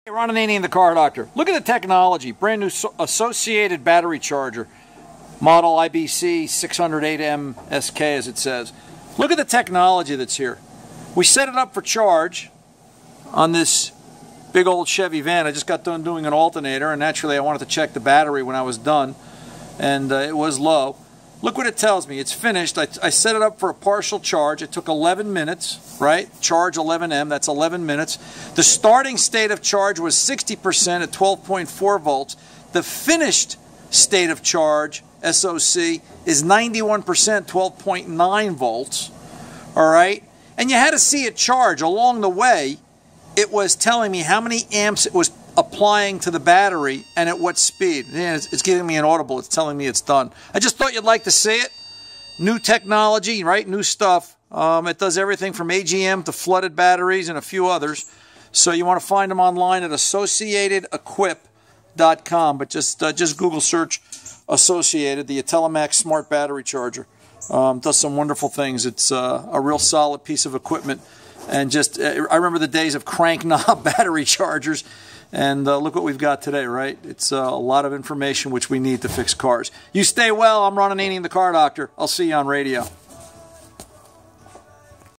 Ron Ananian, the car doctor. Look at the technology. Brand new associated battery charger. Model IBC 608M SK, as it says. Look at the technology that's here. We set it up for charge on this big old Chevy van. I just got done doing an alternator, and naturally I wanted to check the battery when I was done, and it was low. Look what it tells me. It's finished. I set it up for a partial charge. It took 11 minutes, right? Charge 11M, that's 11 minutes. The starting state of charge was 60% at 12.4 volts. The finished state of charge, SOC, is 91%, 12.9 volts. All right? And you had to see it charge. Along the way, it was telling me how many amps it was applying to the battery and at what speed. Yeah, it's giving me an audible. It's telling me it's done. I just thought you'd like to see it. New technology, right? New stuff. It does everything from AGM to flooded batteries and a few others. So you want to find them online at associatedequip.com. But just Google search Associated, the Telemax Smart Battery Charger. Does some wonderful things. It's a real solid piece of equipment. And just, I remember the days of crank knob battery chargers. And look what we've got today, right? It's a lot of information which we need to fix cars. You stay well. I'm Ron Ananian, the car doctor. I'll see you on radio.